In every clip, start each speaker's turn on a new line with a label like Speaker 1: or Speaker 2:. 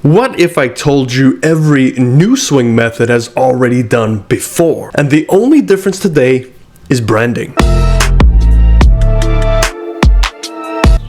Speaker 1: What if I told you every new swing method has already done before, and the only difference today is branding?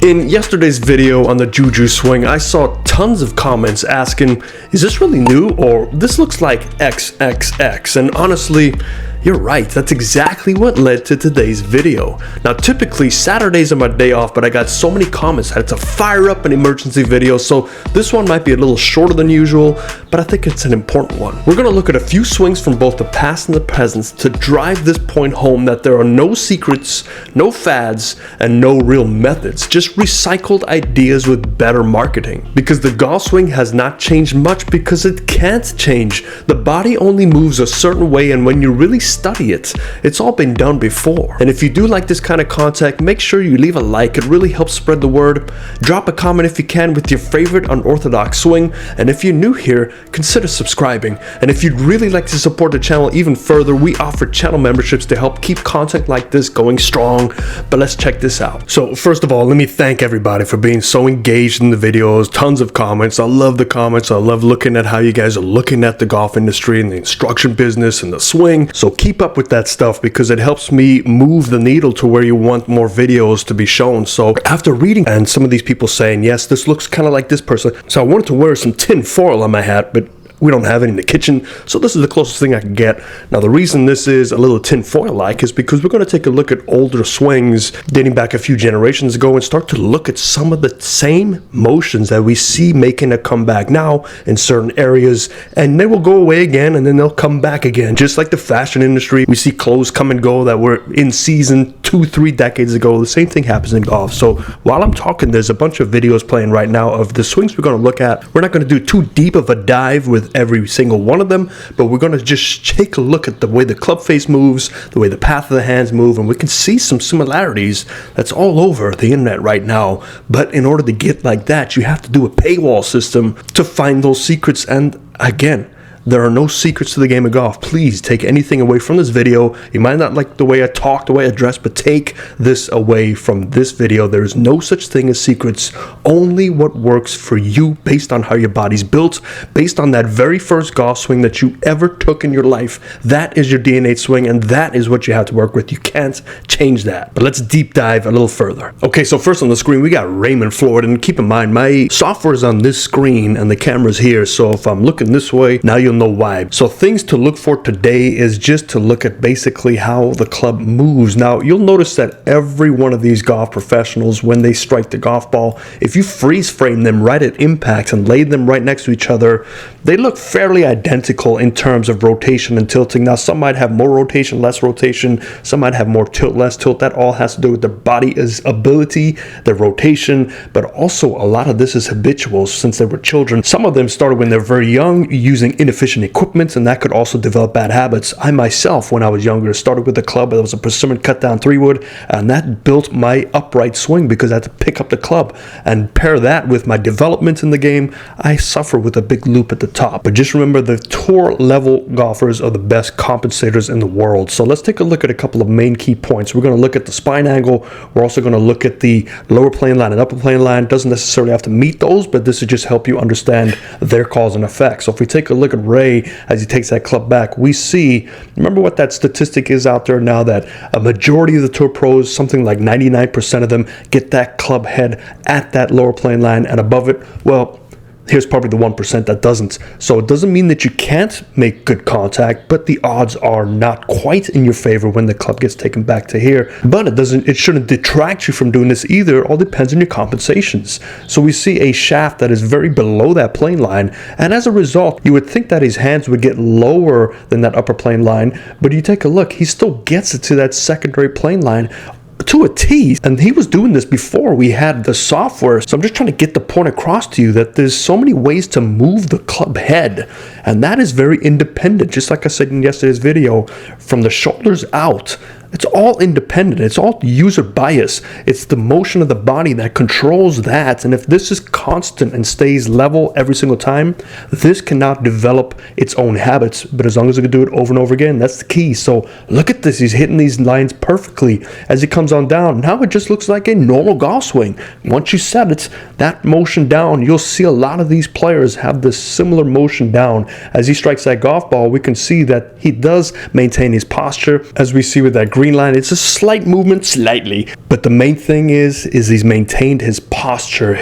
Speaker 1: In yesterday's video on the Juju swing, I saw tons of comments asking, is this really new, or this looks like XXX? And honestly, you're right, that's exactly what led to today's video. Now typically Saturdays are my day off, but I got so many comments I had to fire up an emergency video, so this one might be a little shorter than usual, but I think it's an important one. We're gonna look at a few swings from both the past and the present to drive this point home that there are no secrets, no fads, and no real methods, just recycled ideas with better marketing. Because the golf swing has not changed much because it can't change. The body only moves a certain way, and when you really study it, it's all been done before. And if you do like this kind of content, make sure you leave a like. It really helps spread the word. Drop a comment if you can with your favorite unorthodox swing, and if you're new here, consider subscribing. And if you'd really like to support the channel even further, we offer channel memberships to help keep content like this going strong. But let's check this out. So first of all, let me thank everybody for being so engaged in the videos. Tons of comments. I love the comments. I love looking at how you guys are looking at the golf industry and the instruction business and the swing. So keep up with that stuff because it helps me move the needle to where you want more videos to be shown. So after reading and some of these people saying, yes, this looks kind of like this person, so I wanted to wear some tin foil on my hat, but we don't have it in the kitchen, so this is the closest thing I can get. Now the reason this is a little tin foil like is because we're going to take a look at older swings dating back a few generations ago and start to look at some of the same motions that we see making a comeback now in certain areas, and they will go away again and then they'll come back again. Just like the fashion industry, we see clothes come and go that were in season 2-3 decades ago. The same thing happens in golf. So while I'm talking, there's a bunch of videos playing right now of the swings we're going to look at. We're not going to do too deep of a dive with every single one of them, but we're going to just take a look at the way the club face moves, the way the path of the hands move, and we can see some similarities that's all over the internet right now. But in order to get like that, you have to do a paywall system to find those secrets. And again, there are no secrets to the game of golf. Please take anything away from this video. You might not like the way I talk, the way I dress, but take this away from this video. There is no such thing as secrets, only what works for you based on how your body's built, based on that very first golf swing that you ever took in your life. That is your DNA swing, and that is what you have to work with. You can't change that. But let's deep dive a little further. Okay, so first on the screen, we got Raymond Floyd, and keep in mind, my software is on this screen and the camera's here, so if I'm looking this way, now you'll know why. So things to look for today is just to look at basically how the club moves. Now you'll notice that every one of these golf professionals, when they strike the golf ball, if you freeze frame them right at impact and lay them right next to each other, they look fairly identical in terms of rotation and tilting. Now some might have more rotation, less rotation, some might have more tilt, less tilt. That all has to do with their body's ability, their rotation, but also a lot of this is habitual since they were children. Some of them started when they're very young using inefficient equipment, and that could also develop bad habits. I myself, when I was younger, started with a club that was a persimmon cut down 3-wood, and that built my upright swing because I had to pick up the club. And pair that with my development in the game, I suffer with a big loop at the top. But just remember, the tour level golfers are the best compensators in the world. So let's take a look at a couple of main key points. We're going to look at the spine angle. We're also going to look at the lower plane line and upper plane line. It doesn't necessarily have to meet those, but this will just help you understand their cause and effect. So if we take a look at Ray as he takes that club back, we see, remember what that statistic is out there now, that a majority of the tour pros, something like 99% of them, get that club head at that lower plane line and above it. Well, here's probably the 1% that doesn't. So it doesn't mean that you can't make good contact, but the odds are not quite in your favor when the club gets taken back to here. But it shouldn't detract you from doing this either. It all depends on your compensations. So we see a shaft that is very below that plane line, and as a result, you would think that his hands would get lower than that upper plane line, but you take a look, he still gets it to that secondary plane line to a T, and he was doing this before we had the software. So I'm just trying to get the point across to you that there's so many ways to move the club head, and that is very independent. Just like I said in yesterday's video, from the shoulders out, It's all independent. It's all user bias. It's the motion of the body that controls that. And if this is constant and stays level every single time, this cannot develop its own habits. But as long as it can do it over and over again, that's the key. So look at this. He's hitting these lines perfectly as he comes on down. Now it just looks like a normal golf swing. Once you set it, that motion down, you'll see a lot of these players have this similar motion down. As he strikes that golf ball, we can see that he does maintain his posture. As we see with that green line, it's a slight movement, slightly, but the main thing is he's maintained his posture,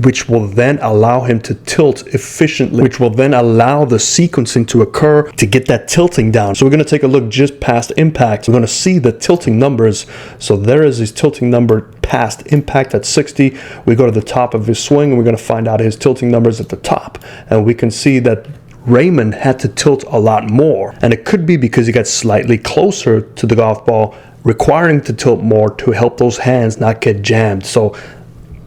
Speaker 1: which will then allow him to tilt efficiently, which will then allow the sequencing to occur to get that tilting down. So we're going to take a look just past impact. We're going to see the tilting numbers. So there is his tilting number past impact at 60. We go to the top of his swing and we're going to find out his tilting numbers at the top, and we can see that Raymond had to tilt a lot more, and it could be because he got slightly closer to the golf ball, requiring to tilt more to help those hands not get jammed. So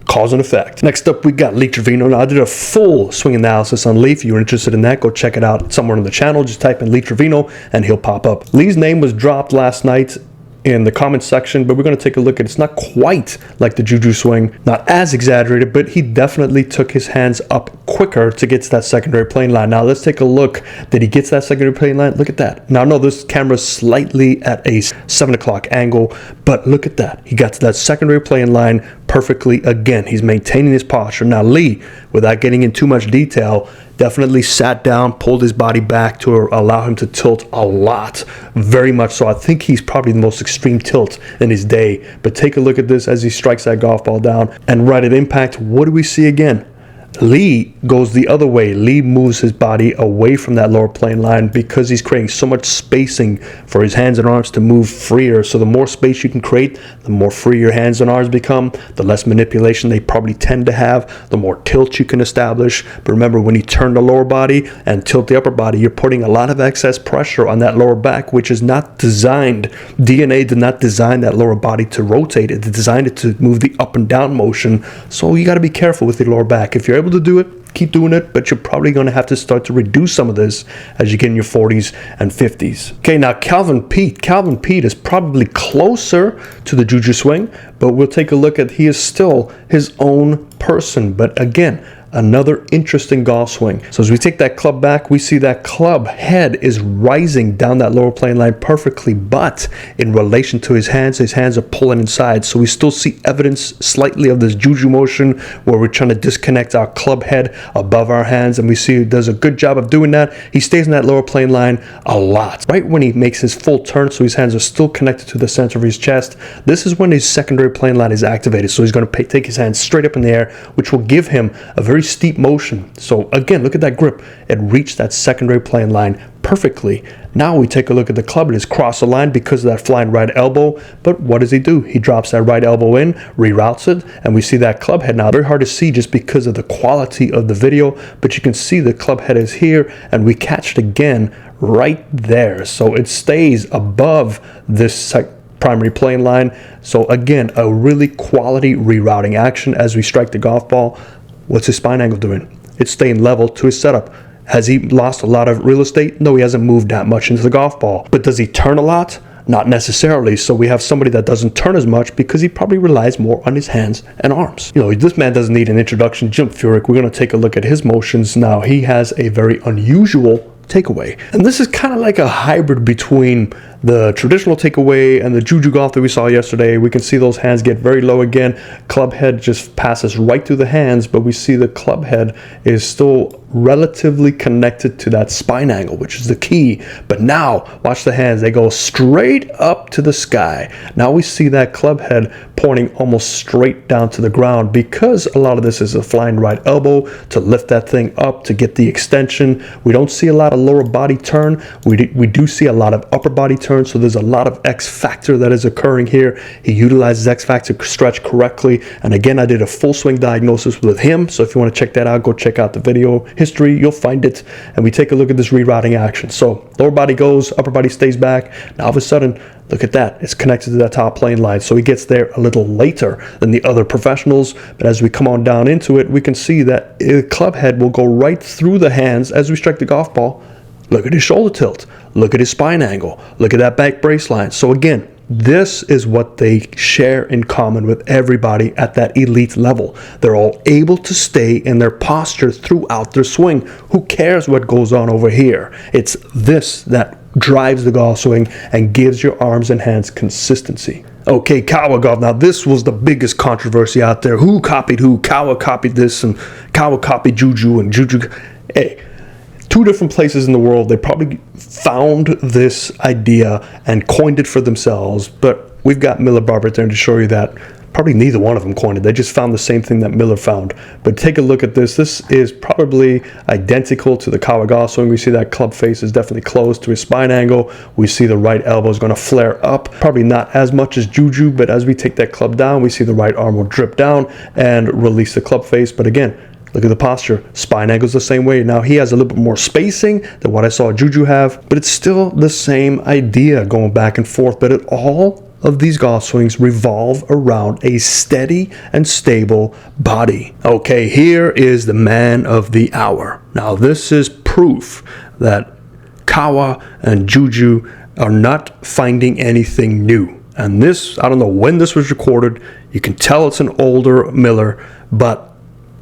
Speaker 1: cause and effect. Next up, we got Lee Trevino. Now, I did a full swing analysis on Lee. If you're interested in that, go check it out somewhere on the channel. Just type in Lee Trevino and he'll pop up. Lee's name was dropped last night in the comments section, but we're going to take a look at it's not quite like the Juju swing, not as exaggerated, but he definitely took his hands up quicker to get to that secondary plane line. Now let's take a look. Did he get to that secondary plane line? Look at that. Now, no, this camera's slightly at a 7 o'clock angle, but look at that. He got to that secondary plane line perfectly again. He's maintaining his posture. Now Lee, without getting in too much detail, definitely sat down, pulled his body back to allow him to tilt a lot, very much so. I think he's probably the most extreme tilt in his day. But take a look at this as he strikes that golf ball down. And right at impact, what do we see again? Lee goes the other way. Lee moves his body away from that lower plane line because he's creating so much spacing for his hands and arms to move freer. So the more space you can create, the more free your hands and arms become, the less manipulation they probably tend to have, the more tilt you can establish. But remember, when you turn the lower body and tilt the upper body, you're putting a lot of excess pressure on that lower back, which is not designed. DNA did not design that lower body to rotate. It designed it to move the up and down motion. So you got to be careful with your lower back. If you're able to do it, keep doing it, but you're probably going to have to start to reduce some of this as you get in your 40s and 50s. Okay, now Calvin Peete. Calvin Peete is probably closer to the Juju swing, but we'll take a look at he is still his own person. But again, another interesting golf swing. So as we take that club back, we see that club head is rising down that lower plane line perfectly, but in relation to his hands are pulling inside. So we still see evidence slightly of this Juju motion where we're trying to disconnect our club head above our hands, and we see he does a good job of doing that. He stays in that lower plane line a lot. Right when he makes his full turn, so his hands are still connected to the center of his chest, this is when his secondary plane line is activated. So he's going to take his hands straight up in the air, which will give him a very steep motion. So again, look at that grip. It reached that secondary plane line perfectly. Now we take a look at the club. It is cross aligned because of that flying right elbow. But what does he do? He drops that right elbow in, reroutes it, and we see that club head. Now, very hard to see just because of the quality of the video, but you can see the club head is here, and we catch it again right there. So it stays above this primary plane line. So again, a really quality rerouting action as we strike the golf ball. What's his spine angle doing? It's staying level to his setup. Has he lost a lot of real estate? No, he hasn't moved that much into the golf ball. But does he turn a lot? Not necessarily. So we have somebody that doesn't turn as much because he probably relies more on his hands and arms. You know, this man doesn't need an introduction. Jim Furyk, we're going to take a look at his motions now. He has a very unusual takeaway. And this is kind of like a hybrid between the traditional takeaway and the Juju golf that we saw yesterday. We can see those hands get very low again. Club head just passes right through the hands, but we see the club head is still relatively connected to that spine angle, which is the key. But now, watch the hands. They go straight up to the sky. Now we see that club head pointing almost straight down to the ground because a lot of this is a flying right elbow to lift that thing up to get the extension. We don't see a lot of lower body turn. We do see a lot of upper body turn, so there's a lot of X factor that is occurring here. He utilizes X factor stretch correctly, and again, I did a full swing diagnosis with him, so if you want to check that out, go check out the video history. You'll find it, and we take a look at this rerouting action. So lower body goes, upper body stays back. Now all of a sudden, look at that. It's connected to that top plane line. So he gets there a little later than the other professionals. But as we come on down into it, we can see that the club head will go right through the hands as we strike the golf ball. Look at his shoulder tilt. Look at his spine angle. Look at that back brace line. So again, This is what they share in common with everybody at that elite level. They're all able to stay in their posture throughout their swing. Who cares what goes on over here? It's this that drives the golf swing and gives your arms and hands consistency. Okay, Kawa golf. Now this was the biggest controversy out there. Who copied who? Kawa copied this and Kawa copied Juju and Juju. Hey, two different places in the world. They probably found this idea and coined it for themselves. But we've got Miller Barber there to show you that probably neither one of them coined it. They just found the same thing that Miller found. But take a look at this. This is probably identical to the Kawa golf swing. We see that club face is definitely closed to his spine angle. We see the right elbow is going to flare up. Probably not as much as Juju, but as we take that club down, we see the right arm will drip down and release the club face. But again, look at the posture. Spine angle's the same way. Now he has a little bit more spacing than what I saw Juju have, but it's still the same idea going back and forth. But it all of these golf swings revolve around a steady and stable body. Okay, here is the man of the hour. Now this is proof that Kawa and Juju are not finding anything new. And this, I don't know when this was recorded. You can tell it's an older Miller, but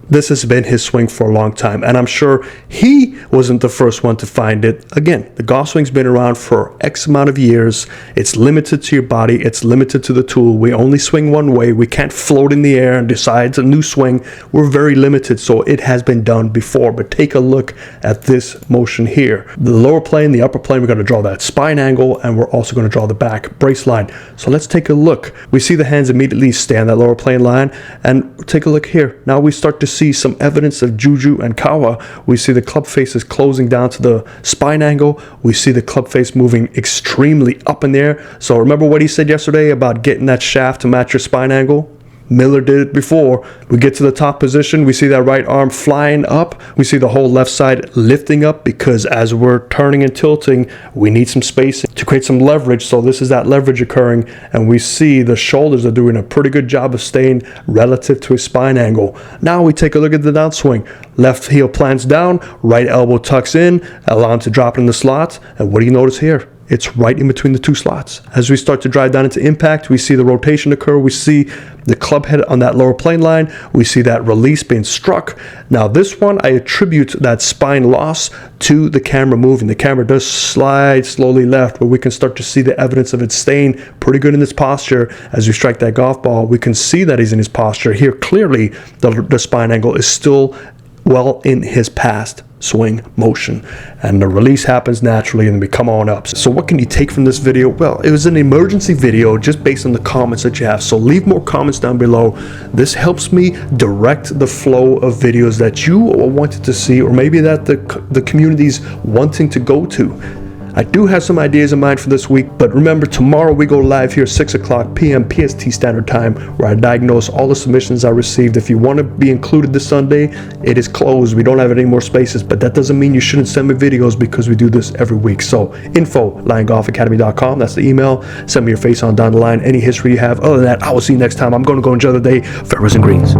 Speaker 1: this has been his swing for a long time, and I'm sure he wasn't the first one to find it. Again, the golf swing's been around for X amount of years. It's limited to your body. It's limited to the tool. We only swing one way. We can't float in the air and decide it's a new swing. We're very limited, so it has been done before. But take a look at this motion here. The lower plane, the upper plane, we're going to draw that spine angle, and we're also going to draw the back brace line. So let's take a look. We see the hands immediately stay on that lower plane line, and take a look here. Now we start to see some evidence of Juju and Kawa. We see the club face is closing down to the spine angle. We see the club face moving extremely up in there. So remember what he said yesterday about getting that shaft to match your spine angle? Miller did it before. We get to the top position. We see that right arm flying up. We see the whole left side lifting up because as we're turning and tilting, we need some space to create some leverage. So this is that leverage occurring. And we see the shoulders are doing a pretty good job of staying relative to his spine angle. Now we take a look at the downswing. Left heel plants down, right elbow tucks in, allow him to drop in the slot. And what do you notice here? It's right in between the two slots. As we start to drive down into impact, we see the rotation occur. We see the club head on that lower plane line. We see that release being struck. Now this one, I attribute that spine loss to the camera moving. The camera does slide slowly left, but we can start to see the evidence of it staying pretty good in its posture. As we strike that golf ball, we can see that he's in his posture. Here, clearly, the spine angle is still well in his past swing motion, and the release happens naturally and we come on up. So what can you take from this video? Well, it was an emergency video just based on the comments that you have, so leave more comments down below. This helps me direct the flow of videos that you wanted to see, or maybe that the community's wanting to go to. I do have some ideas in mind for this week, but remember, tomorrow we go live here 6 o'clock p.m. PST Standard Time, where I diagnose all the submissions I received. If you want to be included this Sunday, it is closed. We don't have any more spaces, but that doesn't mean you shouldn't send me videos because we do this every week. So info@liongolfacademy.com, that's the email. Send me your face on down the line, any history you have. Other than that, I will see you next time. I'm going to go enjoy the day. Fairways and greens.